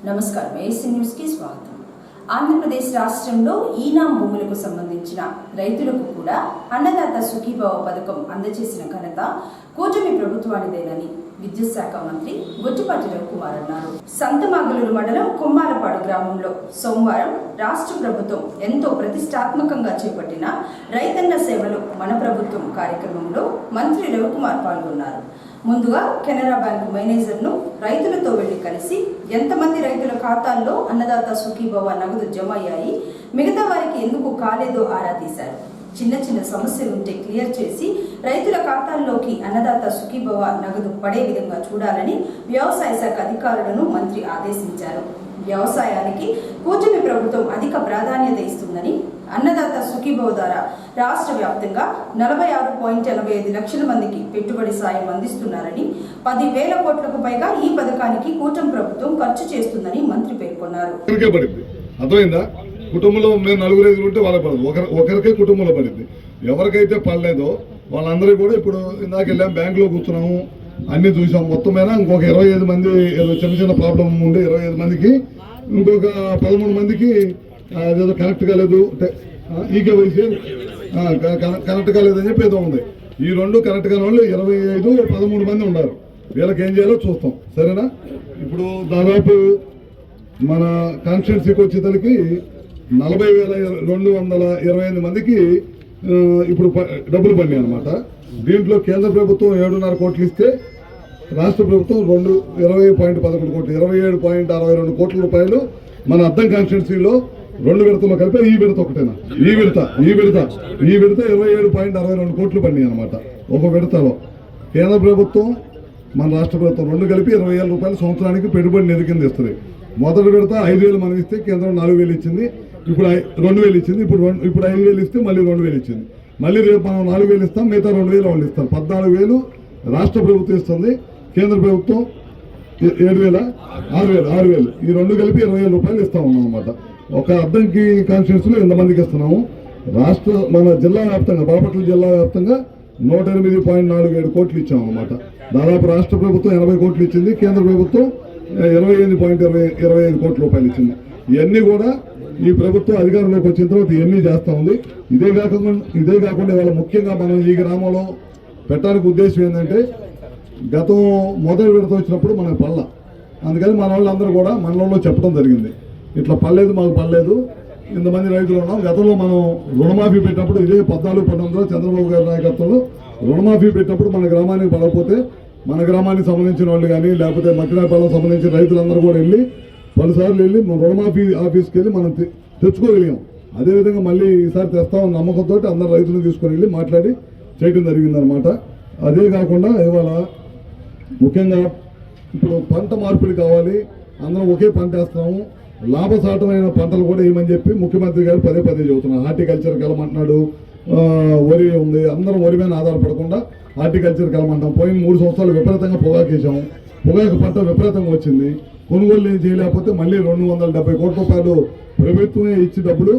నమస్కారం, AC news కి స్వాగతం. ఆంధ్రప్రదేశ్ రాష్ట్రంలో ఈనాం భూములకు సంబంధించిన రైతులకు కూడా అన్నదాత సుఖీభవ పథకం అందజేసిన ఘనత కూటమి ప్రభుత్వానిదేనని విద్యుత్ శాఖ మంత్రి గొట్టిపాటి రవికుమార్ అన్నారు. సంతమాగులూరు మండలం కొమ్మాలపాడు గ్రామంలో సోమవారం రాష్ట్ర ప్రభుత్వం ఎంతో ప్రతిష్టాత్మకంగా చేపట్టిన రైతన్న సేవలు మన ప్రభుత్వం కార్యక్రమంలో మంత్రి రవికుమార్ పాల్గొన్నారు. ముందుగా కెనరా బ్యాంకు మేనేజర్ను రైతులతో వెళ్లి కలిసి ఎంతమంది రైతుల ఖాతాల్లో అన్నదాత సుఖీభవ నగదు జమ అయ్యాయి, మిగతా వారికి ఎందుకు కాలేదో ఆరా తీశారు. చిన్న చిన్న సమస్యలు ఉంటే క్లియర్ చేసి రైతుల ఖాతాల్లోకి అన్నదాత సుఖీభవ నగదు పడే విధంగా చూడాలని వ్యవసాయ శాఖ అధికారులను మంత్రి ఆదేశించారు. వ్యవసాయానికి కూటమి ప్రభుత్వం అధిక ప్రాధాన్యత ఇస్తుందని, అన్నదాత సుఖీభవ ద్వారా రాష్ట్ర వ్యాప్తంగా 46.85 లక్షల మందికి పెట్టుబడి సాయం అందిస్తున్నారని, 10,000 కోట్లకు పైగా ఈ పథకానికి కూటమి ప్రభుత్వం ఖర్చు చేస్తుందని మంత్రి పేర్కొన్నారు. అర్థమైందా? కుటుంబంలో మేము 4 5 ఉంటే వాళ్ళకి పడదు, ఒకరికే కుటుంబంలో పడింది. ఎవరికైతే పడలేదో వాళ్ళందరూ కూడా ఇప్పుడు ఇందాక వెళ్ళాం, బ్యాంకులో కూర్చున్నాము, అన్ని చూసాం. మొత్తం మీద ఇంకొక 25 మంది ఏదో చిన్న చిన్న ప్రాబ్లం ఉండే 25 మందికి, ఇంకొక 13 మందికి అదేదో కనెక్ట్ కాలేదు, ఈకేవైసీ కనెక్ట్ కాలేదని చెప్పి ఏదో ఉంది. ఈ 2 కనెక్ట్ కాని వాళ్ళు 25 13 మంది ఉన్నారు. వీళ్ళకి ఏం చేయాలో చూస్తాం, సరేనా? ఇప్పుడు దాదాపు మన కాన్స్టిట్యున్సీకి వచ్చేసరికి 40,228 మందికి ఇప్పుడు డబ్బులు పడినాయి అనమాట. దీంట్లో కేంద్ర ప్రభుత్వం 7.5 కోట్లు ఇస్తే రాష్ట్ర ప్రభుత్వం 20.11 కోట్లు, 27.62 కోట్ల రూపాయలు మన అద్దం కాన్స్టిట్యున్సీలో 2 విడతల్లో కలిపి ఈ విడత ఒకటేనా, ఈ విడత 27.62 కోట్లు పడినాయి అనమాట. ఒక విడతలో కేంద్ర ప్రభుత్వం మన రాష్ట్ర ప్రభుత్వం 2 కలిపి 20,000 రూపాయలు సంవత్సరానికి పెట్టుబడి నిధి కింద ఇస్తుంది. మొదటి విడత 5,000 మనం ఇస్తే కేంద్రం 4,000 ఇచ్చింది, ఇప్పుడు 2,000 ఇచ్చింది, ఇప్పుడు 5,000 ఇస్తే మళ్ళీ 2,000 ఇచ్చింది. మళ్ళీ రేపు మనం 4,000 ఇస్తాం, మిగతా 2,000 వాళ్ళు ఇస్తారు. 14,000 రాష్ట్ర ప్రభుత్వం ఇస్తుంది, కేంద్ర ప్రభుత్వం 7,000 6,000 ఈ 2 కలిపి 20,000 రూపాయలు ఇస్తా ఉన్నాం అనమాట. ఒక అద్దంకి కాన్స్టిట్యున్సీలో ఎంతమందికి ఇస్తున్నాము? మన జిల్లా వ్యాప్తంగా, బాపట్ల జిల్లా వ్యాప్తంగా 108.47 కోట్లు ఇచ్చాము అనమాట. దాదాపు రాష్ట్ర ప్రభుత్వం 80 కోట్లు ఇచ్చింది, కేంద్ర ప్రభుత్వం 28.25 కోట్ల రూపాయలు ఇచ్చింది. ఇవన్నీ కూడా ఈ ప్రభుత్వం అధికారంలోకి వచ్చిన తర్వాత ఇవన్నీ చేస్తూ ఉంది. ఇదే కాకుండా ఇవాళ ముఖ్యంగా మనం ఈ గ్రామంలో పెట్టడానికి ఉద్దేశం ఏంటంటే, గతం మొదటి విడత వచ్చినప్పుడు మనకు పళ్ళ, అందుకని మన వాళ్ళందరూ కూడా మండలంలో చెప్పడం జరిగింది, ఇట్లా పర్లేదు, మాకు పర్లేదు, ఇంతమంది రైతులు ఉన్నాం. గతంలో మనం రుణమాఫీ పెట్టినప్పుడు ఇదే 14-19 చంద్రబాబు గారి నాయకత్వంలో రుణమాఫీ పెట్టినప్పుడు మన గ్రామానికి పడకపోతే మన గ్రామానికి సంబంధించిన వాళ్ళు కానీ లేకపోతే మక్కినాపాలెం సంబంధించిన రైతులందరూ కూడా వెళ్ళి పలుసార్లు వెళ్ళి రుణమాఫీ ఆఫీస్కి వెళ్ళి మనం తెచ్చుకోగలిగాం. అదేవిధంగా మళ్ళీ ఈసారి తెస్తామన్న నమ్మకంతో అందరు రైతులను తీసుకొని వెళ్ళి మాట్లాడి చేయడం జరిగిందనమాట. అదే కాకుండా ఇవాళ ముఖ్యంగా ఇప్పుడు పంట మార్పిడి కావాలి, అందరం ఒకే పంట వేస్తాము, లాభసాటమైన పంటలు కూడా ఏమని చెప్పి ముఖ్యమంత్రి గారు పదే చెబుతున్నారు. హార్టికల్చర్కి వెళ్ళమంటున్నాడు, వరి ఉంది, అందరం వరి మీద ఆధారపడకుండా హార్టికల్చర్కి వెళ్ళమంటాం. పోయిన 3 సంవత్సరాలు విపరీతంగా పొగాకు వేసాము, పొగాకు పంట విపరీతంగా వచ్చింది, కొనుగోలు చేయలేకపోతే మళ్ళీ 270 కోట్ల రూపాయలు ప్రభుత్వమే ఇచ్చి డబ్బులు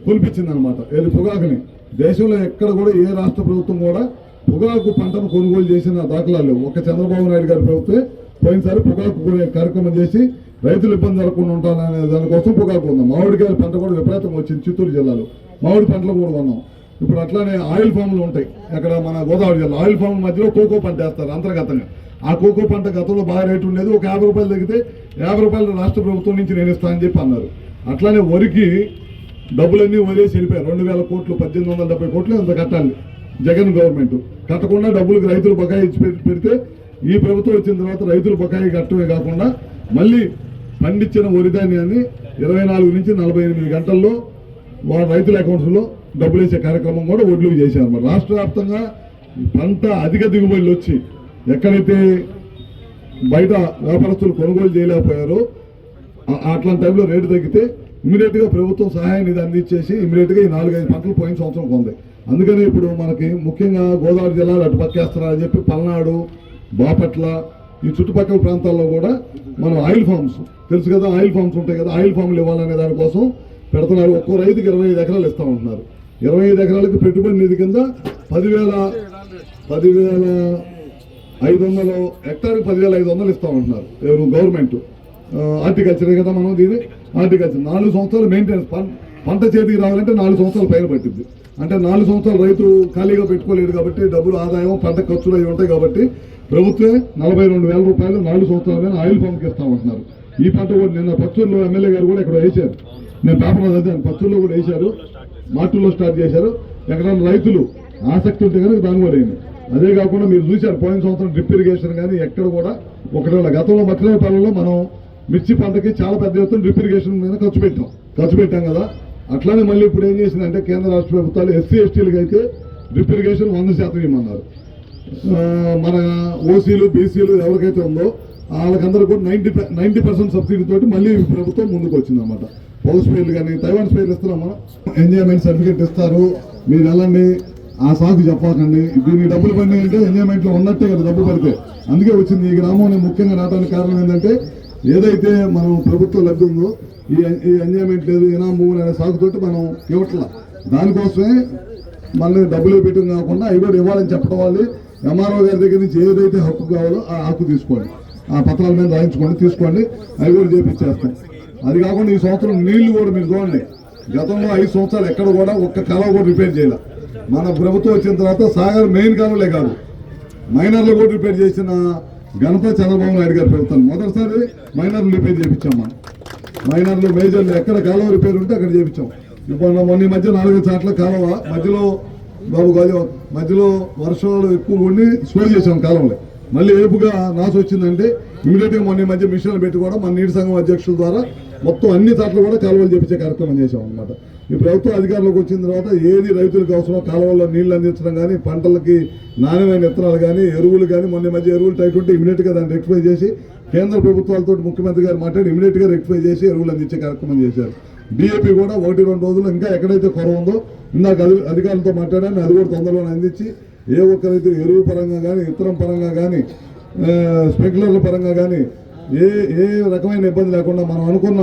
కొనిపించింది అనమాట. ఏది పొగాకుని దేశంలో ఎక్కడ కూడా ఏ రాష్ట్ర ప్రభుత్వం కూడా పొగాకు పంటను కొనుగోలు చేసిన దాఖలాలు లేవు. ఒక చంద్రబాబు నాయుడు గారి ప్రభుత్వమే పోయినసారి పొగాకు కార్యక్రమం చేసి రైతులు ఇబ్బంది జరగకుండా ఉంటాననే దానికోసం పొగాకు ఉన్నాం. మామిడికాయల పంట కూడా విపరీతంగా వచ్చింది, చిత్తూరు జిల్లాలో మామిడి పంటలు కూడా కొన్నాం. ఇప్పుడు అట్లానే ఆయిల్ ఫామ్లు ఉంటాయి, అక్కడ మన గోదావరి జిల్లా ఆయిల్ ఫామ్ మధ్యలో కోకో పంట వేస్తారు అంతర్గతంగా. ఆ కోకో పంట గతంలో బాగా రేటు ఉండేది, ఒక 50 రూపాయలు తగ్గితే 50 రూపాయలు రాష్ట్ర ప్రభుత్వం నుంచి నేను ఇస్తానని చెప్పి అన్నారు. అట్లానే వరికి డబ్బులన్నీ వదిలేసి వెళ్ళిపోయారు. 2,000 కోట్లు 1,870 కోట్లు అంత కట్టాలి జగన్ గవర్నమెంట్. కట్టకుండా డబ్బులకు రైతులు బకాయి ఇచ్చి పెడితే ఈ ప్రభుత్వం వచ్చిన తర్వాత రైతులు బకాయి కట్టమే కాకుండా మళ్ళీ పండించిన వరి ధాన్యాన్ని 24 నుంచి 48 గంటల్లో వాళ్ళ రైతుల అకౌంట్స్లో డబ్బులు వేసే కార్యక్రమం కూడా ఒడ్లు చేశారు. మరి రాష్ట్ర వ్యాప్తంగా పంట అధిక దిగుబడులు వచ్చి ఎక్కడైతే బయట వ్యాపారస్తులు కొనుగోలు చేయలేకపోయారో అట్లాంటి టైంలో రేటు తగ్గితే ఇమీడియట్గా ప్రభుత్వం సహాయ నిధి అందించేసి ఇమీడియట్గా ఈ 4-5 పంటలు పోయిన సంవత్సరం కొంది. అందుకని ఇప్పుడు మనకి ముఖ్యంగా గోదావరి జిల్లాలో అటు పక్కేస్తున్నారని చెప్పి పల్నాడు, బాపట్ల ఈ చుట్టుపక్కల ప్రాంతాల్లో కూడా మనం ఆయిల్ ఫామ్స్ తెలుసు కదా, ఆయిల్ ఫామ్స్ ఉంటాయి కదా, ఆయిల్ ఫామ్లు ఇవ్వాలనే దానికోసం పెడుతున్నారు. ఒక్కో రైతుకి 25 ఎకరాలు ఇస్తా ఉంటున్నారు. 25 ఎకరాలకు పెట్టుబడి నిధి కింద 10,500 హెక్టార్కి 10,500 ఇస్తా ఉంటున్నారు గవర్నమెంట్. హార్టికల్చరే కదా మనం దీని హార్టికల్చర్ 4 సంవత్సరాలు మెయింటెనెన్స్ పంట చేతికి రావాలంటే 4 సంవత్సరాలు పైన పట్టింది. అంటే 4 సంవత్సరాలు రైతు ఖాళీగా పెట్టుకోలేడు కాబట్టి డబ్బులు ఆదాయం పంట ఖర్చులు అవి ఉంటాయి కాబట్టి ప్రభుత్వమే 42,000 రూపాయలు 4 సంవత్సరాలు ఆయిల్ పంప్కి ఇస్తామంటున్నారు. ఈ పంట కూడా నిన్న పచ్చూరులో ఎమ్మెల్యే గారు కూడా ఇక్కడ వేశారు, నేను పేపర్లో చదివాను, పచ్చూరులో కూడా వేశారు, మార్టుల్లో స్టార్ట్ చేశారు. ఎక్కడైనా రైతులు ఆసక్తి ఉంటే కనుక దాని కూడా అయింది. అదే కాకుండా మీరు చూశారు పోయిన సంవత్సరం డ్రిప్ ఇరిగేషన్ కానీ ఎక్కడ కూడా ఒకటి గతంలో మట్టిరేపల్లిలో మనం మిర్చి పంటకి చాలా పెద్ద ఎత్తున డ్రిప్ ఇరిగేషన్ మీద ఖర్చు పెట్టాం కదా. అట్లానే మళ్ళీ ఇప్పుడు ఏం చేసిందంటే కేంద్ర రాష్ట్ర ప్రభుత్వాలు ఎస్సీ ఎస్టీలకు అయితే డ్రిప్ ఇరిగేషన్ 100% ఇవ్వమన్నారు. మన ఓసీలు బీసీలు ఎవరికైతే ఉందో వాళ్ళకందరూ కూడా 90% సబ్సిడీ తోటి మళ్ళీ ప్రభుత్వం ముందుకు వచ్చిందన్నమాట. పౌస్ పేర్లు కానీ తైవాన్ పేర్లు ఇస్తున్నామా, ఎంజాయ్మెంట్ సర్టిఫికేట్ ఇస్తారు, మీరు వెళ్ళండి, ఆ సాకు చెప్పకండి, దీనికి డబ్బులు పడినాయి అంటే ఎంజాయ్మెంట్లో ఉన్నట్టే కదా డబ్బు పడితే. అందుకే వచ్చింది ఈ గ్రామం ముఖ్యంగా రావడానికి కారణం ఏంటంటే ఏదైతే మనం ప్రభుత్వం లబ్ధి ఉందో ఈ ఎంజాయ్మెంట్ లేదు ఇనాం భూములు అనే సాగుతోటి మనం ఇవ్వట్లా. దానికోసమే మళ్ళీ డబ్బులు పెట్టడం కాకుండా అవి కూడా ఇవ్వాలని చెప్పడం వాళ్ళు ఎంఆర్ఓ గారి దగ్గర నుంచి ఏదైతే హక్కు కావాలో ఆ హక్కు తీసుకోండి, ఆ పత్రాల మీద రాయించుకోండి, తీసుకోండి, అవి కూడా చేపించేస్తాం. అది కాకుండా ఈ సంవత్సరం నీళ్లు కూడా మీరు చూడండి, గతంలో 5 సంవత్సరాలు ఎక్కడ కూడా ఒక్క కాలువ కూడా రిపేర్ చేయాలి. మన ప్రభుత్వం వచ్చిన తర్వాత సాగర్ మెయిన్ కాలువలే కాదు మైనర్లు కూడా రిపేర్ చేసిన ఘనత చంద్రబాబు నాయుడు గారి ప్రభుత్వం. మొదటిసారి మైనర్లు రిపేర్ చేయించాం మనం. మైనర్లు మేజర్లు ఎక్కడ కాలువ రిపేర్ ఉంటే అక్కడ చేయించాం. ఇప్పుడు మొన్న మధ్య 4 చోట్ల కాలువ మధ్యలో వర్షాలు ఎక్కువ ఉండి స్లో చేసాం కాలువలే. మళ్ళీ ఏపుగా నాసు వచ్చిందంటే ఇమీడియట్గా మొన్న మధ్య మిషన్లు పెట్టి కూడా మన నీటి సంఘం అధ్యక్షుల ద్వారా మొత్తం అన్ని చోట్ల కూడా కాలువలు చేపించే కార్యక్రమం చేసాం అనమాట. ఈ ప్రభుత్వం అధికారంలోకి వచ్చిన తర్వాత ఏది రైతులకు అవసరం కాలువల్లో నీళ్లు అందించడం కానీ, పంటలకి నాణ్యమైన విత్తనాలు కానీ, ఎరువులు కానీ, మొన్న మధ్య ఎరువులు టైట్ ఉంటే ఇమీడియట్గా దాన్ని రెక్టిఫై చేసి కేంద్ర ప్రభుత్వాలతో ముఖ్యమంత్రి గారు మాట్లాడి ఇమీడియట్గా రెక్టిఫై చేసి ఎరువులు అందించే కార్యక్రమం చేశారు. బీఏపీ కూడా 1-2 రోజులు ఇంకా ఎక్కడైతే కొరవ ఉందో ఇందాక అధికారులతో మాట్లాడాను, అది కూడా తొందరలో అందించి ఏ ఒక్క రైతు ఎరువు పరంగా కానీ, ఇతరం పరంగా కానీ, స్ప్రింక్లర్ల పరంగా కానీ ఏ రకమైన ఇబ్బంది లేకుండా మనం అనుకున్న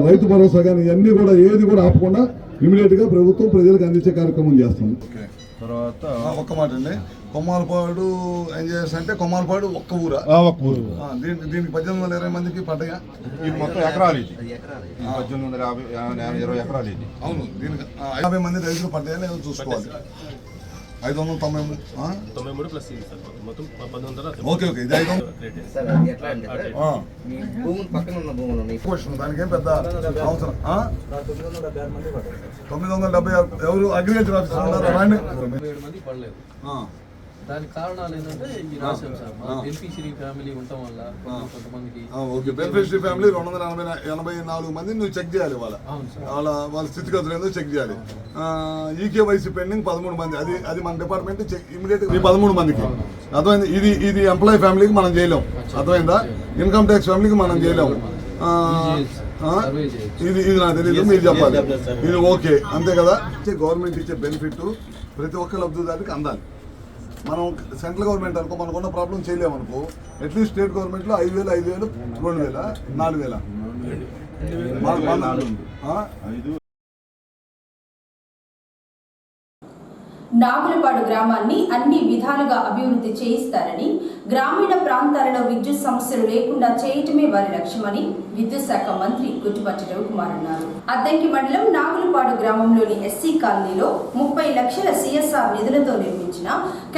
రైతు భరోసా కానీ ఇవన్నీ కూడా ఏది కూడా ఆపకుండా ఇమీడియట్గా ప్రభుత్వం ప్రజలకు అందించే కార్యక్రమం చేస్తుంది. తర్వాత ఒక్క మాట అండి, కొమ్మాలపాడు ఏం చేస్తే కొమ్మాలపాడు ఒక్క ఊరు దీనికి 1820 మందికి పడ్డాయా? ఇది మొత్తం ఎకరాలు, ఇది 1820 ఎకరాలు ఇది. అవును, దీనికి 50 మంది రైతులు పడ్డాయా లేదో చూసుకోవాలి. 593 ప్లస్ ఓకే ఓకే, ఇది 500 దానికేం పెద్ద అవసరం. 976 ఎవరు అగ్రికల్చర్ ఆఫీసర్ ఉన్నారు రాండి. 7 మంది పడలేదు. దానికి కారణాలు ఏంటంటే ఈ రాశాం సార్, బెనిఫిషియరీ ఫ్యామిలీ ఉండటం వల్ల కొంతమందికి. ఓకే, బెనిఫిషియరీ ఫ్యామిలీ 284 మంది నువ్వు చెక్ చేయాలి. వాళ్ళ స్థితిగతులు ఏందో చెక్ చేయాలి. ఈకేవైసీ పెండింగ్ 13 మంది, అది మన డిపార్ట్మెంట్ ఇమీడియట్ 13 మందికి. అర్థమైంది? ఇది ఎంప్లాయీ ఫ్యామిలీకి మనం చేయలేం. అర్థమైందా? ఇన్కమ్ ట్యాక్స్ ఫ్యామిలీకి మనం చేయలేము. ఇది నాకు తెలియదు, మీరు చెప్పాలి. ఇది ఓకే అంతే కదా. గవర్నమెంట్ ఇచ్చే బెనిఫిట్ ప్రతి ఒక్క లబ్ధిదారికి అందాలి. మనం సెంట్రల్ గవర్నమెంట్ అనుకో మనకున్న ప్రాబ్లం చేయలేము అనుకో, అట్లీస్ట్ స్టేట్ గవర్నమెంట్లో 5,000, 5,000, 2,000, 4,000. నాగులపాడు గ్రామాన్ని అన్ని విధాలుగా అభివృద్ధి చేయిస్తారని, గ్రామీణ ప్రాంతాలలో విద్యుత్ సమస్యలు లేకుండా చేయటమే వారి లక్ష్యమని విద్యుత్ శాఖ మంత్రి గుట్టిపాటి రవికుమార్ అన్నారు. అద్దంకి మండలం నాగులపాడు గ్రామంలోని ఎస్సీ కాలనీలో 30 లక్షల సిఎస్ఆర్ నిధులతో నిర్మించిన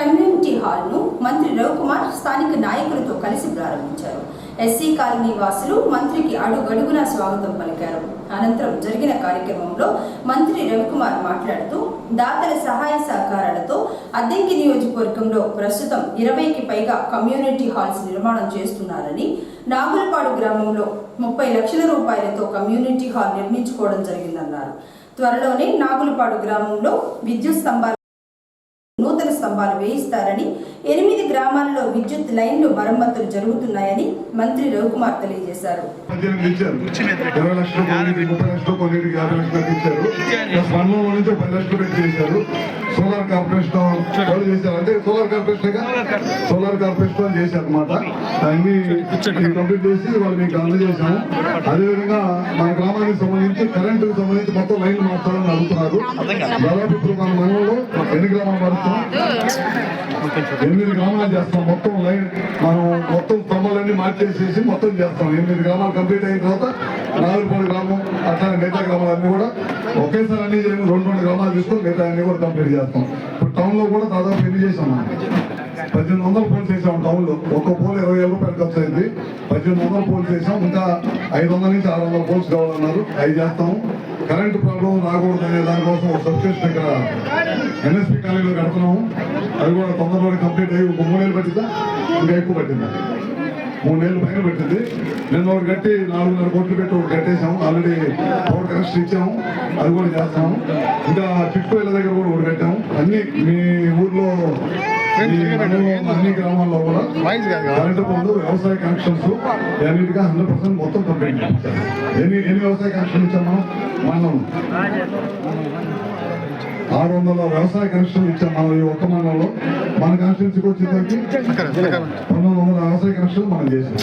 కమ్యూనిటీ హాల్ ను మంత్రి రవికుమార్ స్థానిక నాయకులతో కలిసి ప్రారంభించారు. ఎస్సీ కాలనీ వాసులు మంత్రికి అడుగడుగునా స్వాగతం పలికారు. అనంతరం జరిగిన కార్యక్రమంలో మంత్రి రవికుమార్ మాట్లాడుతూ దాతల సహాయ సహకారాలతో అద్దంకి నియోజకవర్గంలో ప్రస్తుతం 20కి పైగా కమ్యూనిటీ హాల్స్ నిర్మాణం చేస్తున్నారని, నాగులపాడు గ్రామంలో 30 లక్షల రూపాయలతో కమ్యూనిటీ హాల్ నిర్మించుకోవడం జరిగిందన్నారు. త్వరలోనే నాగులపాడు గ్రామంలో విద్యుత్ స్తంభాలు నూతన స్తంభాలు వేయిస్తారని, 8 గ్రామాల్లో విద్యుత్ లైన్లు మరమ్మతులు జరుగుతున్నాయని మంత్రి రవికుమార్ తెలియజేశారు. 20 లక్షలు 30 లక్షలు 50 లక్షలు ఇచ్చారు. 10 లక్షలు చేశారు. సోలార్ కార్పొరేషన్ వాళ్ళు చేశారు. అంటే సోలార్ కార్పొరేషన్ చేశారు అనమాట. దాన్ని కంప్లీట్ చేసి వాళ్ళు మీకు అందజేశాము. అదేవిధంగా మన గ్రామానికి సంబంధించి కరెంటుకు సంబంధించి మొత్తం లైన్లు మార్చాలని అడుగుతున్నారు. దాదాపు ఇప్పుడు మన మండలంలో ఎన్ని గ్రామాలు మారుస్తాం? 8 గ్రామాలు చేస్తాం. మొత్తం లైన్ మనం మొత్తం స్తంభాలన్నీ మార్చేసేసి మొత్తం చేస్తాం. 8 గ్రామాలు కంప్లీట్ అయిన తర్వాత నాగులపల్లి గ్రామం అట్లా మిగతా గ్రామాలన్నీ కూడా ఒకేసారి అన్ని చేయము. 2 గ్రామాలు తీసుకొని మిగతా అన్ని కూడా కంప్లీట్ చేస్తాం. ఇప్పుడు టౌన్ లో కూడా దాదాపు ఎన్ని చేసాం? 1800 పోల్స్ వేసాం టౌన్ లో. ఒక్క పోల్ 20,000 రూపాయలు ఖర్చు అయింది. 1800 పోల్స్ వేసాం. ఇంకా 500 నుంచి 600 పోల్స్ కావాలన్నారు. అవి చేస్తాము. కరెంటు ప్రాబ్లం రాకూడదు అనే దానికోసం ఒక సబ్స్టేషన్ ఇక్కడ NSP కాలేజీలో కడుతున్నాము. అది కూడా తొందరలోనే కంప్లీట్ అయ్యి 3 నెలలు పట్టిందా? ఇంకా ఎక్కువ పట్టిందా? 3 నెలలు పైన పెట్టింది. నిన్న ఒకటి కట్టి 4,500 కోట్లు పెట్టి ఒకటి కట్టేసాము. ఆల్రెడీ పవర్ కనెక్షన్ ఇచ్చాము. అది కూడా చేస్తాము. ఇంకా చిట్టుకోయిల దగ్గర కూడా ఒకటి కట్టాము. అన్ని మీ ఊర్లో అన్ని గ్రామాల్లో కూడా కరెంటు పనులు, వ్యవసాయ కనెక్షన్స్ అన్నిటిగా 100% మొత్తం కంప్లీట్. ఎన్ని వ్యవసాయ కనెక్షన్ ఇచ్చాము మనం? 600 వ్యవసాయ కనెక్షన్లు ఇచ్చాం మనం ఈ ఒక్క మండలంలో. మన కాన్స్టిట్యూన్సీకి వచ్చేసరికి 1900 వ్యవసాయ కనెక్షన్లు మనం చేసాం.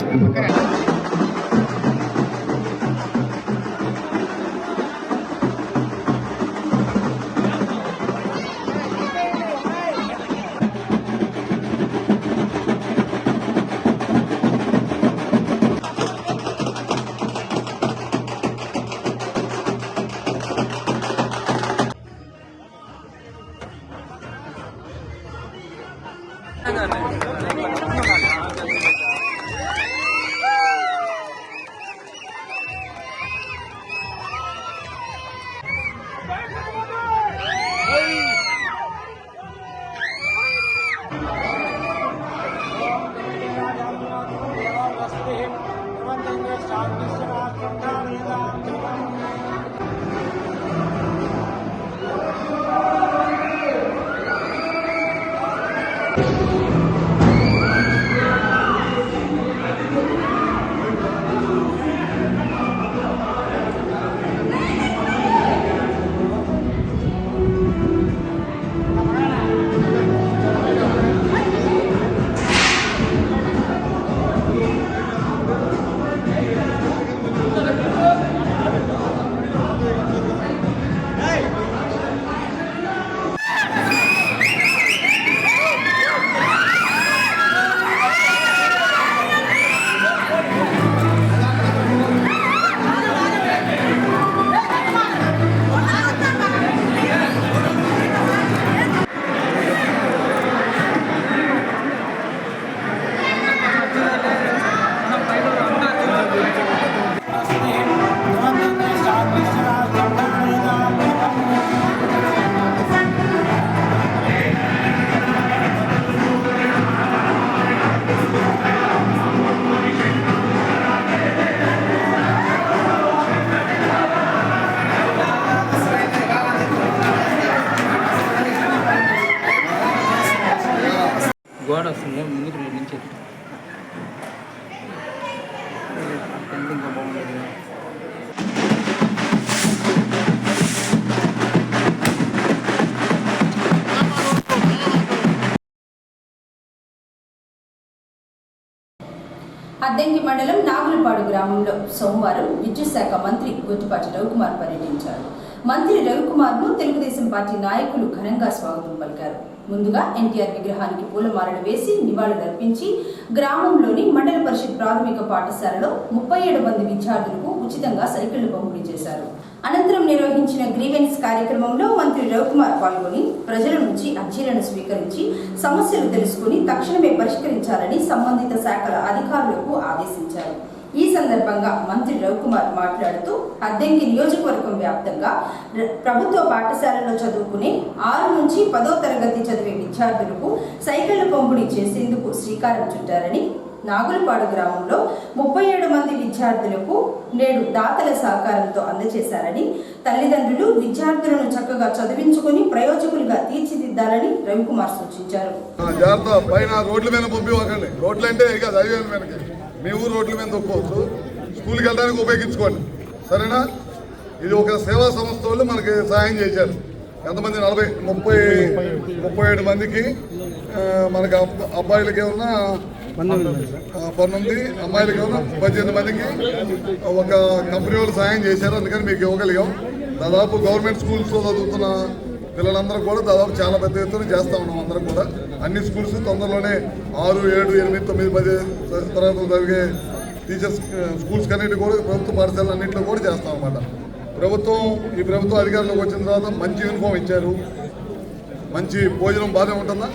గోడ వస్తుంది ముందుకు నుంచి ఇంకా బాగుంటుంది. అద్దంకి మండలం నాగులపాడు గ్రామంలో సోమవారం విద్యుత్ శాఖ మంత్రి గొట్టిపాటి రవికుమార్ పర్యటించారు. మంత్రి రవికుమార్ను తెలుగుదేశం పార్టీ నాయకులు ఘనంగా స్వాగతం పలికారు. ముందుగా ఎన్టీఆర్ విగ్రహానికి పూలమాలలు వేసి నివాళులర్పించి గ్రామంలోని మండల పరిషత్ ప్రాథమిక పాఠశాలలో 37 మంది విద్యార్థులకు ఉచితంగా సైకిళ్లు పంపిణీ చేశారు. అనంతరం నిర్వహించిన గ్రీవెన్స్ కార్యక్రమంలో మంత్రి రవికుమార్ పాల్గొని ప్రజల నుంచి అర్జీలను స్వీకరించి సమస్యలు తెలుసుకుని తక్షణమే పరిష్కరించాలని సంబంధిత శాఖల అధికారులకు ఆదేశించారు. ఈ సందర్భంగా మంత్రి రవికుమార్ మాట్లాడుతూ అద్దంకి నియోజకవర్గం వ్యాప్తంగా ప్రభుత్వ పాఠశాలలో చదువుకునే 6 నుంచి 10వ తరగతి చదివే విద్యార్థులకు సైకిళ్ల పంపిణీ చేసేందుకు శ్రీకారం చుట్టారని, నాగులపాడు గ్రామంలో 37 మంది విద్యార్థులకు నేడు దాతల సహకారంతో అందజేశారని, తల్లిదండ్రులు విద్యార్థులను చక్కగా చదివించుకుని ప్రయోజకులుగా తీర్చిదిద్దాలని రవికుమార్ సూచించారు. మీ ఊరు రోడ్ల మీద తొక్కోవచ్చు, స్కూల్కి వెళ్ళడానికి ఉపయోగించుకోండి, సరేనా? ఇది ఒక సేవా సంస్థ వాళ్ళు మనకి సహాయం చేశారు. ఎంతమంది 37 మందికి మనకి అబ్బాయిలకి ఏమన్నా 19, అమ్మాయిలకి ఏమన్నా 18 మందికి ఒక కంపెనీ వాళ్ళు సాయం చేశారు. అందుకని మీకు ఇవ్వగలిగాం. దాదాపు గవర్నమెంట్ స్కూల్స్లో చదువుతున్న పిల్లలందరూ కూడా దాదాపు చాలా పెద్ద ఎత్తున చేస్తూ ఉన్నాం. అందరం కూడా అన్ని స్కూల్స్ తొందరలోనే 6, 7, 8, 9, 10 తరగతులు జరిగే టీచర్స్ స్కూల్స్ అన్నింటి కూడా ప్రభుత్వ పాఠశాలలు అన్నింటిలో కూడా చేస్తాం అన్నమాట. ఈ ప్రభుత్వం అధికారంలోకి వచ్చిన తర్వాత మంచి యూనిఫామ్ ఇచ్చారు. మంచి భోజనం బాగానే ఉంటుందా?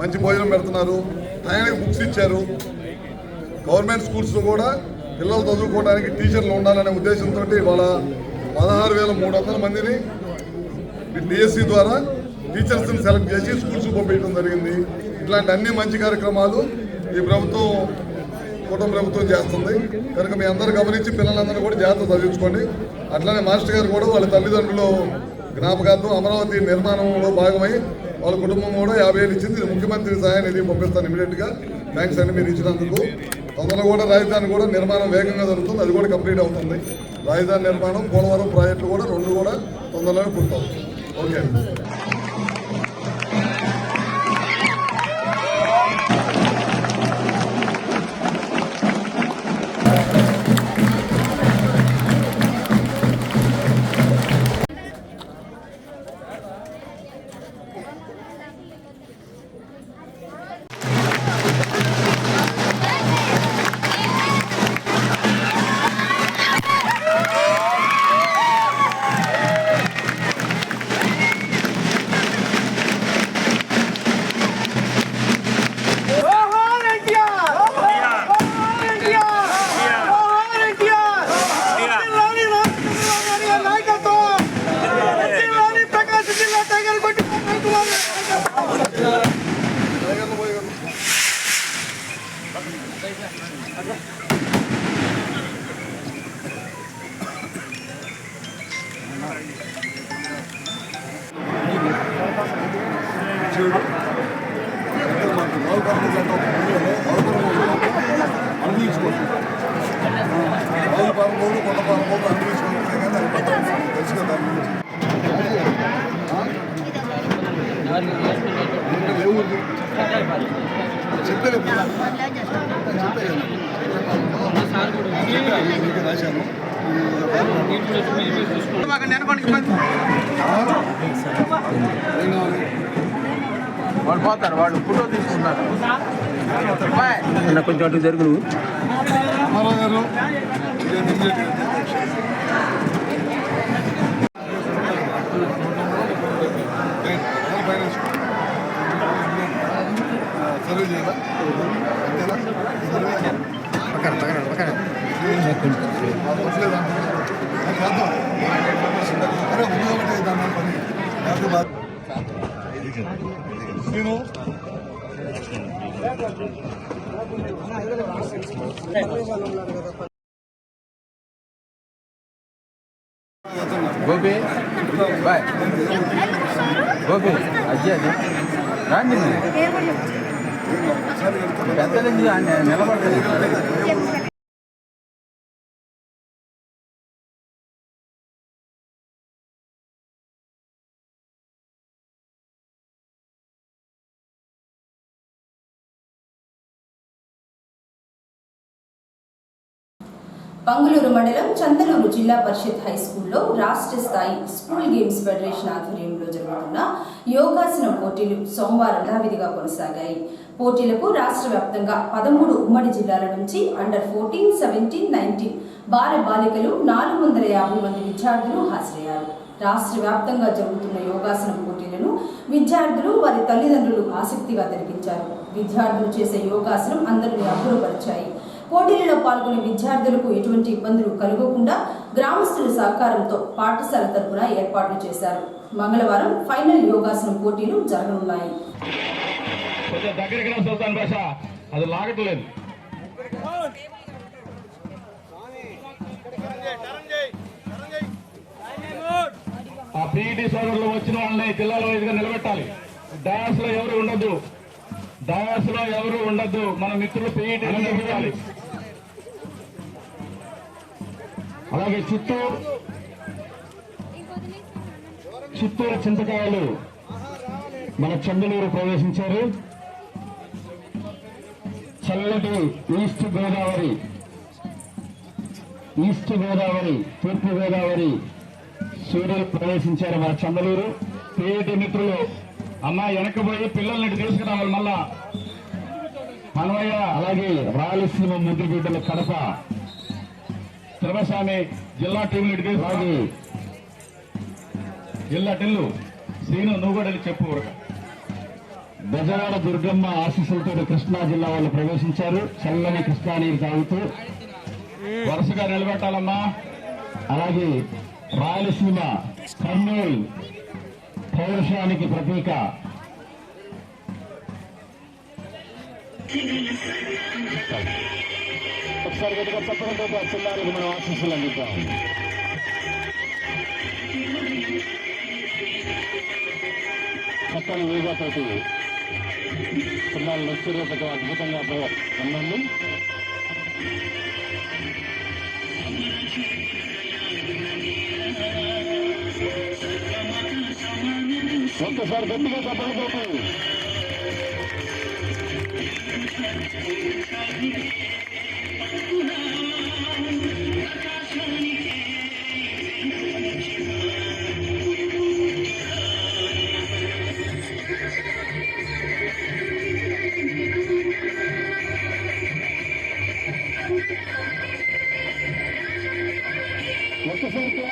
మంచి భోజనం పెడుతున్నారు. టైంకి బుక్స్ ఇచ్చారు. గవర్నమెంట్ స్కూల్స్లో కూడా పిల్లలు చదువుకోవడానికి టీచర్లు ఉండాలనే ఉద్దేశంతో ఇవాళ 16,300 మందిని డిఎస్సి ద్వారా టీచర్స్ని సెలెక్ట్ చేసి స్కూల్స్ పంపించడం జరిగింది. ఇట్లాంటి అన్ని మంచి కార్యక్రమాలు ఈ ప్రభుత్వం కుటుంబ ప్రభుత్వం చేస్తుంది. కనుక మీ అందరూ గమనించి పిల్లలందరూ కూడా జాగ్రత్త చదివించుకోండి. అట్లానే మాస్టర్ గారు కూడా వాళ్ళ తల్లిదండ్రులు జ్ఞాపకార్థం అమరావతి నిర్మాణంలో భాగమై వాళ్ళ కుటుంబం కూడా 50,000 ఇచ్చింది. ముఖ్యమంత్రి సహాయ నిధి పంపిస్తాను ఇమీడియట్గా. థ్యాంక్స్ అండి మీరు ఇచ్చినందుకు. తొందరలో కూడా రాజధాని కూడా నిర్మాణం వేగంగా జరుగుతుంది. అది కూడా కంప్లీట్ అవుతుంది. రాజధాని నిర్మాణం, పోలవరం ప్రాజెక్టులు కూడా 2 కూడా తొందరలోనే పూర్తవుతుంది. ఓకే అండి. వాళ్ళు పోతారు, వాళ్ళు ఫోటో తీసుకుంటారు. కొంచెం అటు జరుగు. సర్వే చేయాలా? నేను గోపి బాయ్, గోపి అజ్జి రాండి. పెద్దలండి నిలబడతారు. పంగులూరు మండలం చందలూరు జిల్లా పరిషత్ హై స్కూల్లో రాష్ట్ర స్థాయి స్కూల్ గేమ్స్ ఫెడరేషన్ ఆధ్వర్యంలో జరుగుతున్న యోగాసనం పోటీలు సోమవారం యథావిధిగా కొనసాగాయి. పోటీలకు రాష్ట్ర వ్యాప్తంగా 13 ఉమ్మడి జిల్లాల నుంచి అండర్ 14, 17, 19 బాలికలు 450 మంది విద్యార్థులు హాజరయ్యారు. రాష్ట్ర వ్యాప్తంగా జరుగుతున్న యోగాసనం పోటీలను విద్యార్థులు వారి తల్లిదండ్రులు ఆసక్తిగా తిలకించారు. విద్యార్థులు చేసే యోగాసనం అందరినీ అబ్బురపరిచాయి. పోటీలలో పాల్గొనే విద్యార్థులకు ఎటువంటి ఇబ్బందులు కలగకుండా గ్రామస్తుల సహకారంతో పాఠశాల తరపున ఏర్పాట్లు చేశారు. మంగళవారం ఫైనల్ యోగాసనం పోటీలు జరగనున్నాయి. ఆ పీఈటీ సోదరులు వచ్చిన వాళ్ళని జిల్లాల వైద్యుగా నిలబెట్టాలి. డయాస్ లో ఎవరు ఉండద్దు. మన మిత్రులు పీఈటీ నిలబెట్టాలి. అలాగే చుట్టూ చిత్తూరు చింతకాయలు మన చందలూరు ప్రవేశించారు. చల్లటి ఈస్ట్ గోదావరి తూర్పు గోదావరి సూర్యులు ప్రవేశించారు మన చందలూరు. పేటి మిత్రులు అమ్మ వెనకపోయి పిల్లల్ని తీసుకురావాలి. మళ్ళా మనవయ్య, అలాగే రాయలసీమ ముద్దు బిడ్డలు కడప త్రివస్వామి జిల్లా టీంలు అలాగే జిల్లా టిల్లు శ్రీను నువ్వు కూడా వెళ్ళి చెప్పు. బెజవాడ దుర్గమ్మ ఆశీస్సులతో కృష్ణా జిల్లా వాళ్ళు ప్రవేశించారు. చల్లని కృష్ణా నీరు తాగుతూ వరుసగా నిలబెట్టాలమ్మా. అలాగే రాయలసీమ కర్నూలు పౌరుషానికి ప్రతీక ఒకసారి గట్టిగా చెప్పడంతో చిన్నారికి మనం ఆశీస్సులు అందిద్దాం. చక్కని వేగతోటి చిన్నాలు నృత్యరూపంగా అద్భుతంగా ఉందండి. ఒక్కసారి గట్టిగా చెప్పడంతో ఒక్కసారి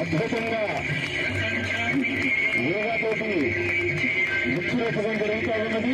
అద్భుతంగా యోగాతోటి నృత్యరూపకం జరుగుతూ ఉన్నది.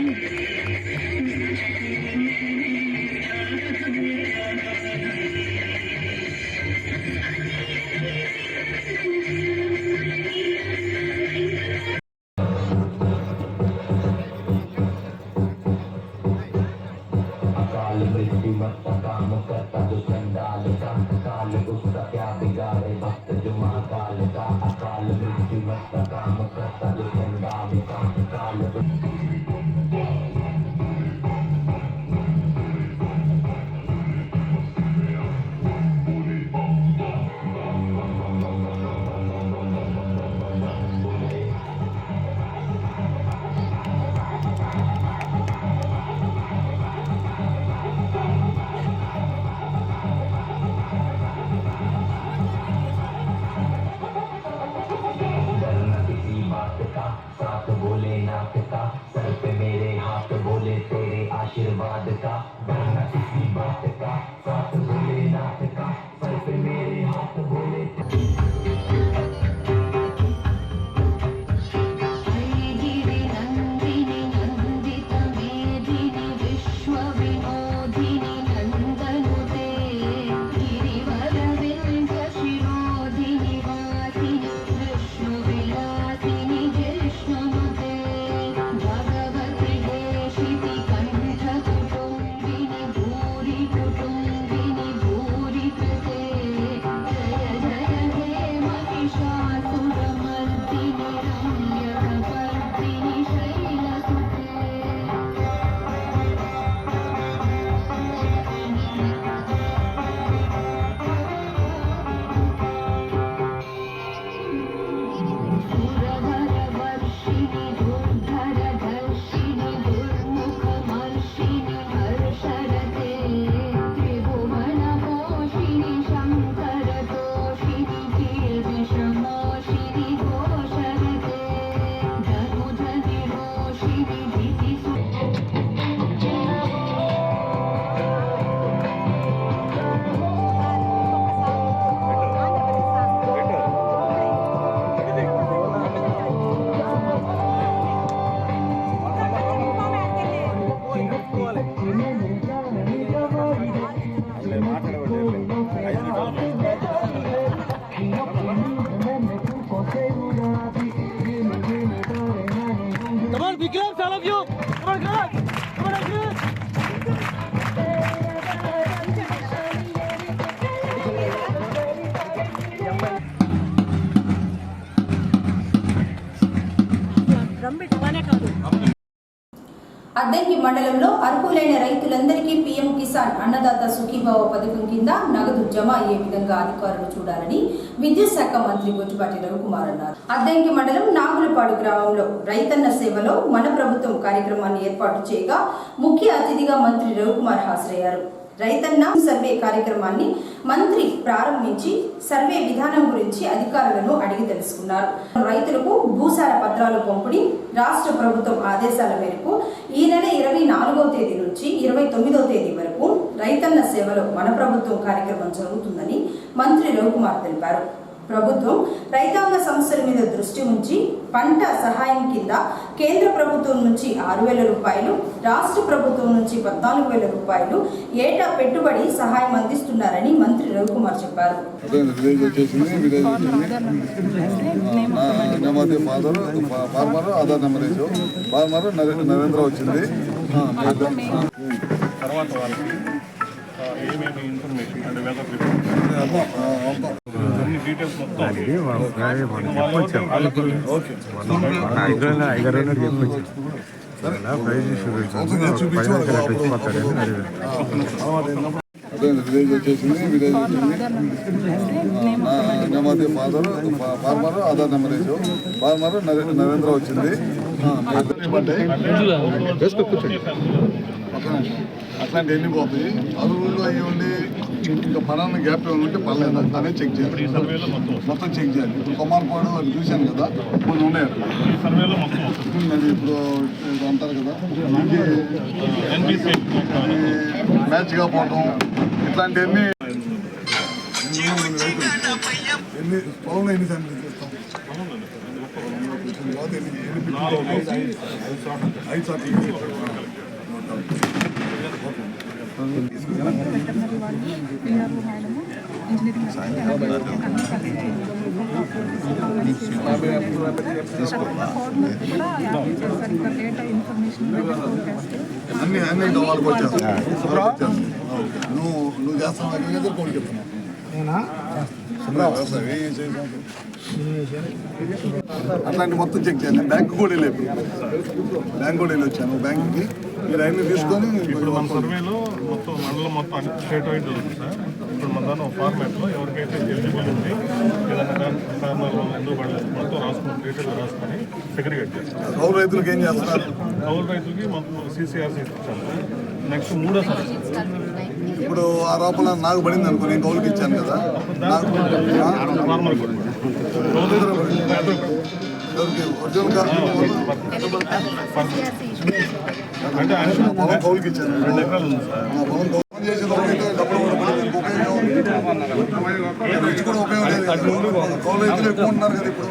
అద్దంకి మండలంలో అర్హులైన రైతులందరికీ పీఎం కిసాన్ అన్నదాత సుఖీభావ పథకం కింద నగదు జమ అయ్యే విధంగా అధికారులు చూడాలని విద్యుత్ శాఖ మంత్రి గొట్టిపాటి రవికుమార్ అన్నారు. అద్దంకి మండలం నాగులపాడు గ్రామంలో రైతన్న సేవలో మన ప్రభుత్వం కార్యక్రమాన్ని ఏర్పాటు చేయగా ముఖ్య అతిథిగా మంత్రి రవికుమార్ హాజరయ్యారు. రైతన్న సర్వే కార్యక్రమాన్ని మంత్రి ప్రారంభించి సర్వే విధానం గురించి అధికారులను అడిగి తెలుసుకున్నారు. రైతులకు భూసార పత్రాలు పంపిణీ రాష్ట్ర ప్రభుత్వం ఆదేశాల మేరకు ఈ నెల 24వ తేదీ నుంచి 29వ తేదీ వరకు రైతన్న సేవలో మన ప్రభుత్వం కార్యక్రమం జరుగుతుందని మంత్రి రవికుమార్ తెలిపారు. ప్రభుత్వం రైతాంగ సమస్యల మీద దృష్టి ఉంచి పంట సహాయం కింద కేంద్ర ప్రభుత్వం నుంచి 6,000 రూపాయలు, రాష్ట్ర ప్రభుత్వం నుంచి 14,000 రూపాయలు ఏటా పెట్టుబడి సహాయం అందిస్తున్నారని మంత్రి రవికుమార్ చెప్పారు. నరేంద్ర వచ్చింది. తర్వాత వాళ్ళకి ఏమేమి ఇన్ఫర్మేషన్ అంటే వెదర్ అన్ని డీటెయిల్స్ మొత్తం విలేజ్ వచ్చేసింది. విలేజ్ నమాది ఫార్మర్ ఆధార్ నెంబర్ వేసావు. ఫార్మర్ నరేంద్ర వచ్చింది. అట్లాంటి ఎన్ని పోతాయి అరువులు అయ్యి ఉండి ఇంకా పలానా గ్యాప్ ఏమైనా ఉంటే పర్లేదు అనేది చెక్ చేయాలి. మొత్తం చెక్ చేయాలి. ఇప్పుడు కొమ్మారపాడు అది చూశాను కదా, కొన్ని ఉన్నాయి అది ఇప్పుడు అంటారు కదా మ్యాచ్ కాకపోవడం ఇట్లాంటివన్నీ. ఎన్ని పొలంలో ఎన్ని శాంపిల్ చేస్తాం? 5 సార్లు అన్ని వాళ్ళకి వచ్చేస్తాను. నువ్వు చేస్తావు కోడి చెప్తున్నావు. అట్లాంటి మొత్తం చెక్ చేయాలి. బ్యాంకు కూడా వెళ్ళి వచ్చాను. బ్యాంకుకి మీరు అన్ని తీసుకొని ఇప్పుడు మన సర్వేలో మొత్తం మండలం మొత్తం అన్ని స్టేట్ వైడ్ జరుగుతుంది సార్. ఇప్పుడు మన దాని ఫార్మాట్లో ఎవరికైతే ఎలిజిబుల్ ఉంది ఏదైనా కారణాలు ఎందుకు పడలేదు మొత్తం రాసుకుని డీటెయిల్ రాసుకొని సెగ్రిగేట్ చేస్తాం. కౌలు రైతులకు ఏం చేస్తున్నారు? కౌలు రైతులకి మొత్తం CCRC ఇచ్చాను. నెక్స్ట్ 3వ సార్ ఇప్పుడు ఆ రూపంలో నాకు పడింది అనుకో, నేను కౌలుకి ఇచ్చాను కదా, ఫార్మర్ కూడా అంటే పొలం కౌలుకి ఇచ్చాను. 2 ఎకరాలు ఉంది సార్. పొలం చేసే డబ్బులు కూడా ఉపయోగం లేదు. కౌలు రైతులు ఎక్కువ ఉంటున్నారు కదా. ఇప్పుడు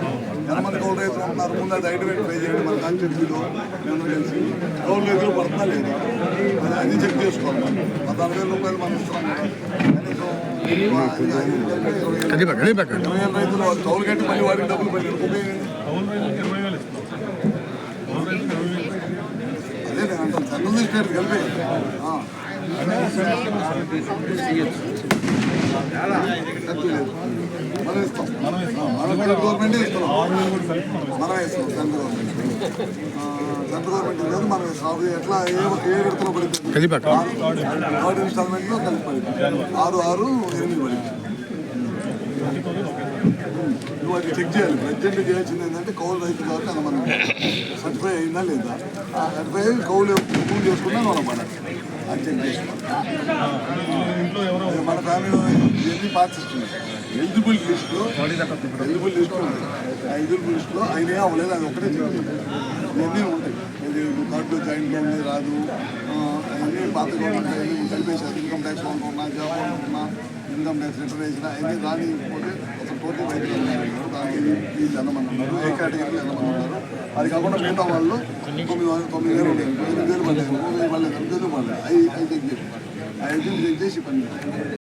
ఎంతమంది కౌలు రైతులు ఉంటున్నారు? ముందు అది ఐడెంటిఫై పే చేయండి. మన కాన్స్టిట్యూన్సీలో మేము కలిసి కౌలు రైతులు పడుతున్నా లేదు అది చెక్ చేసుకోవాలి. 14,000 రూపాయలు మనం ఇస్తున్నాం. కనీసం 20,000 రైతులు కౌలు కట్టి మళ్ళీ వాడికి డబ్బులు పడి ఉపయోగం. కౌలు రైతులకి 20,000 ఇస్తున్నాం సార్. కౌలు రైతులకి 20,000. అదే నేను అంటాను, సెంట్రల్ స్టేట్ కలిపి మనం ఇస్తాం. మన గవర్నమెంటే ఇస్తున్నాం. మనమే ఇస్తాం. సెంట్రల్ గవర్నమెంట్ లేదు, మనం ఇస్తాం. ఎట్లా ఏ విడతలో పడింది? 3rd ఇన్స్టాల్మెంట్లో కలిపి పడింది. 6/6/8 పడింది. నువ్వు అది చెక్ చేయాలి. ప్రజెంట్ చేయాల్సింది ఏంటంటే కౌలు రైతు కాబట్టి అది మనం సర్టిఫై అయిందా లేదా, సర్టిఫై అయ్యి కౌలు పూర్తి చేసుకున్నా మనం పడాలి. అది చెక్ చేసుకోవాలి. మన ఫ్యామిలీలో ఎన్ని పార్ట్స్ ఇస్తుంది ఎలిజిబుల్ లిస్టులో అయినా అవ్వలేదు. అది ఒకటే చెక్ చేయాలి. ఇవన్నీ ఉంటాయి. ఇది కార్డులో జాయింట్లో ఉంది రాదు, అవన్నీ పాత గవర్నమెంట్ కలిపేసారు. ఇన్కమ్ ట్యాక్స్ ఉన్నా, జాబ్ ఉన్నా, ఇన్కమ్ ట్యాక్స్ రిటర్న్ వేసినా అన్నీ రానిపోతే అసలు టోటల్ రైతులు దానికి వీళ్ళు ఎంతమంది ఉన్నారు, ఏ కేటగిరీలో ఎంతమంది ఉన్నారు. అది కాకుండా మిగతా వాళ్ళు 9,000 ఉన్నాయి, 8,000 పడలేదు, 3,000 పడలేదు, 8,000 పడలేదు. అవి చెక్ చేసి 5 చెక్ చేసి పని చేయాలి.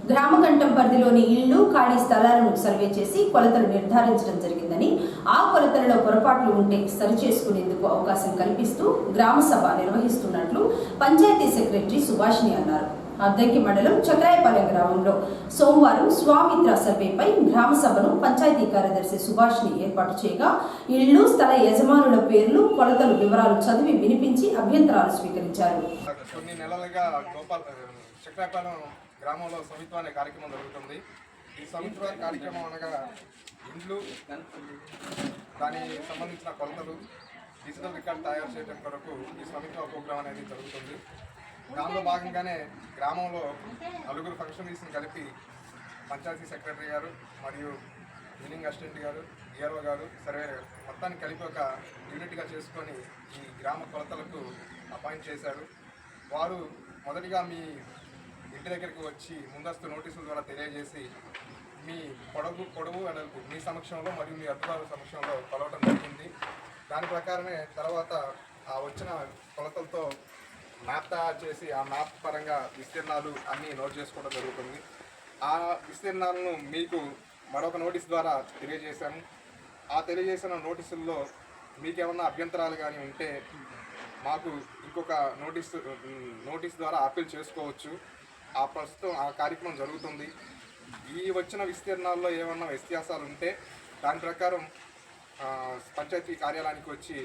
గ్రామకంఠం పరిధిలోని ఇళ్లు ఖాళీ స్థలాలను సర్వే చేసి కొలతలు నిర్ధారించడం జరిగిందని, ఆ కొలతలలో పొరపాట్లు ఉంటే సరిచేసుకునేందుకు అవకాశం కల్పిస్తూ గ్రామ సభ నిర్వహిస్తున్నట్లు పంచాయతీ సెక్రటరీ సుభాషిణి అన్నారు. అద్దంకి మండలం చక్రాయపాలెం గ్రామంలో సోమవారం స్వామిత్ర సర్వేపై గ్రామ సభను పంచాయతీ కార్యదర్శి సుభాష్ని ఏర్పాటు చేయగా ఇళ్లు స్థల యజమానుల పేర్లు కొలతలు వివరాలు చదివి వినిపించి అభ్యంతరాలు స్వీకరించారు. కొన్ని నెలలుగా చక్రాయపాలెం గ్రామంలో సమిత్వ అనే కార్యక్రమం జరుగుతుంది. ఈ సమిత్వ కార్యక్రమం అనగా ఇండ్లు, దానికి సంబంధించిన కొలతలు, డిజిటల్ రికార్డ్ తయారు చేయడం కొరకు ఈ సమిత్వ ప్రోగ్రాం అనేది జరుగుతుంది. దానిలో భాగంగానే గ్రామంలో 4 ఫంక్షనరీస్ని కలిపి పంచాయతీ సెక్రటరీ గారు మరియు వినింగ్ అసిస్టెంట్ గారు, ఈఆర్ఓ గారు, సర్వే మొత్తాన్ని కలిపి ఒక యూనిట్గా చేసుకొని ఈ గ్రామ కొలతలకు అపాయింట్ చేశారు. వారు మొదటిగా మీ ఇంటి దగ్గరికి వచ్చి ముందస్తు నోటీసుల ద్వారా తెలియజేసి మీ పొడవు వెడల్పు మీ సమక్షంలో మరియు మీ అధికారుల సమక్షంలో కొలవటం జరిగింది. దాని ప్రకారమే తర్వాత ఆ వచ్చిన కొలతలతో మ్యాప్ తయారు చేసి ఆ మ్యాప్ పరంగా విస్తీర్ణాలు అన్నీ నోట్ చేసుకోవడం జరుగుతుంది. ఆ విస్తీర్ణాలను మీకు మరొక నోటీస్ ద్వారా తెలియజేశాము. ఆ తెలియజేసిన నోటీసుల్లో మీకేమన్నా అభ్యంతరాలు కానీ ఉంటే మాకు ఇంకొక నోటీస్ ద్వారా అప్పీల్ చేసుకోవచ్చు. ఆ ప్రస్తుతం ఆ కార్యక్రమం జరుగుతుంది. ఈ వచ్చిన విస్తీర్ణాల్లో ఏమన్నా వ్యత్యాసాలు ఉంటే దాని ప్రకారం పంచాయతీ కార్యాలయానికి వచ్చి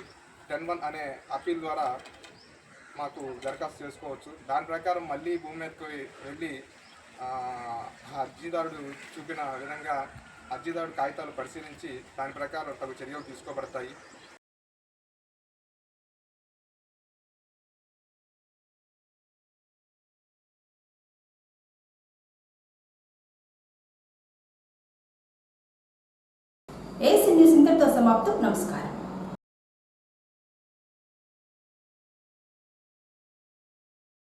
10(1) అనే అప్పీల్ ద్వారా మాకు దరఖాస్తు చేసుకోవచ్చు. దాని ప్రకారం మళ్ళీ భూమి మీదకి వెళ్ళి అర్జీదారుడు చూపిన విధంగా అర్జీదారుడు కాగితాలు పరిశీలించి దాని ప్రకారం తగు చర్యలు తీసుకోబడతాయి. ఏసీ న్యూస్ ఇంతటితో సమాప్తం. నమస్కారం.